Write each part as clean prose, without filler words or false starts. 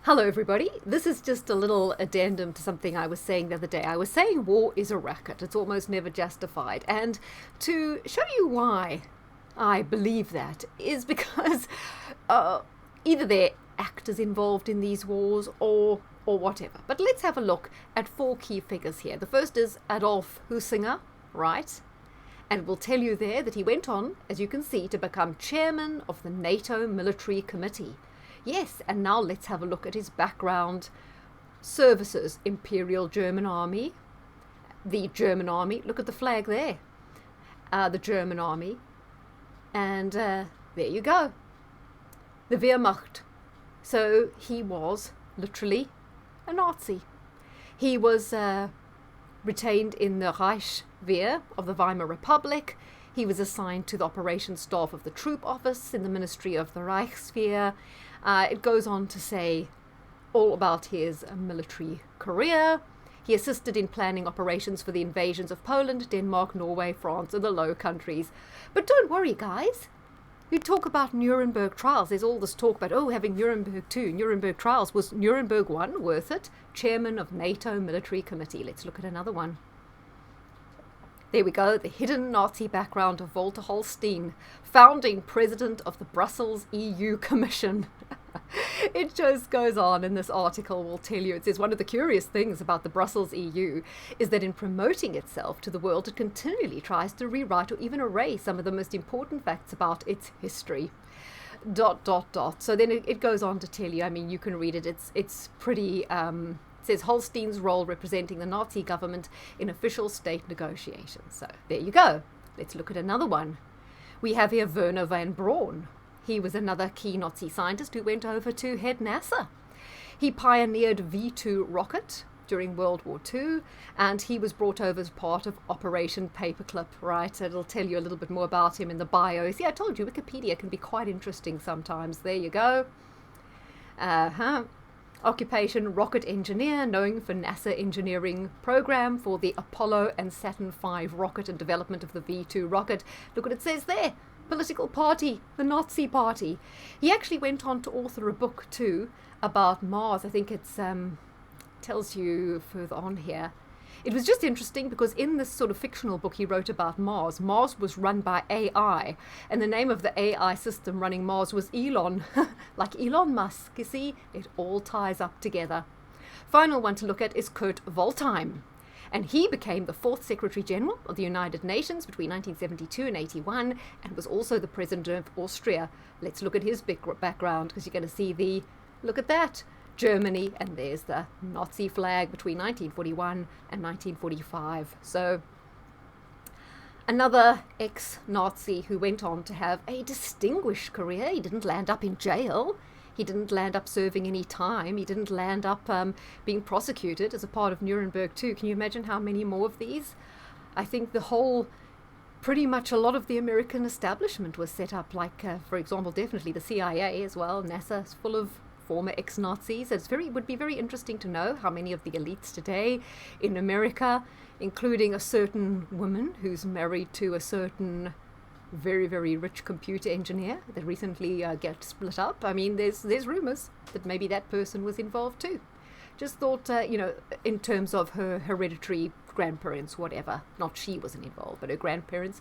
Hello, everybody. This is just a little addendum to something I was saying the other day. I was saying war is a racket. It's almost never justified. And to show you why I believe that is because either there are actors involved in these wars or whatever. But let's have a look at four key figures here. The first is Adolf Hitler, right? And we'll tell you there that he went on, as you can see, to become chairman of the NATO Military Committee. Yes, and now let's have a look at his background. Services, Imperial German Army, the German Army, look at the flag there, the German Army, and there you go, the Wehrmacht. So he was literally a Nazi. He was retained in the Reichswehr of the Weimar Republic. He was assigned to the operations staff of the troop office in the Ministry of the Reichswehr. It goes on to say all about his military career. He assisted in planning operations for the invasions of Poland, Denmark, Norway, France, and the Low Countries. But don't worry, guys. You talk about Nuremburg trials. There's all this talk about, having Nuremberg 2, Nuremberg trials. Was Nuremberg 1 worth it? Chairman of NATO Military Committee. Let's look at another one. There we go, the hidden Nazi background of Walter Holstein, founding president of the Brussels EU Commission. It just goes on in this article, will tell you. It says one of the curious things about the Brussels EU is that in promoting itself to the world, it continually tries to rewrite or even erase some of the most important facts about its history. ... So then it goes on to tell you, I mean, you can read it, it's pretty... says Holstein's role representing the Nazi government in official state negotiations. So there you go. Let's look at another one. We have here Werner von Braun. He was another key Nazi scientist who went over to head NASA. He pioneered V2 rocket during World War II, and he was brought over as part of Operation Paperclip, right? It'll tell you a little bit more about him in the bio. See, I told you, Wikipedia can be quite interesting sometimes. There you go. Occupation rocket engineer, known for NASA engineering program for the Apollo and Saturn V rocket and development of the V2 rocket. Look what it says there. Political party, the Nazi party. He actually went on to author a book too about Mars. I think it's tells you further on here. It was just interesting because in this sort of fictional book he wrote about Mars, Mars was run by AI, and the name of the AI system running Mars was Elon, like Elon Musk. You see, it all ties up together. Final one to look at is Kurt Waldheim, and he became the fourth Secretary General of the United Nations between 1972 and 81, and was also the President of Austria. Let's look at his big background, because you're going to see look at that. Germany, and there's the Nazi flag between 1941 and 1945. So another ex-Nazi who went on to have a distinguished career. He didn't land up in jail. He didn't land up serving any time. He didn't land up being prosecuted as a part of Nuremberg 2. Can you imagine how many more of these? I think pretty much a lot of the American establishment was set up, like, for example, definitely the CIA as well. NASA is full of former ex-Nazis. Would be very interesting to know how many of the elites today in America, including a certain woman who's married to a certain very, very rich computer engineer that recently got split up. I mean, there's rumors that maybe that person was involved too. Just thought, in terms of her hereditary grandparents, whatever. Not she wasn't involved, but her grandparents,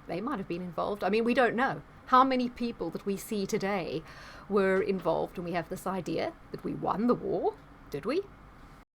they might have been involved. I mean, we don't know how many people that we see today were involved, and we have this idea that we won the war. Did we?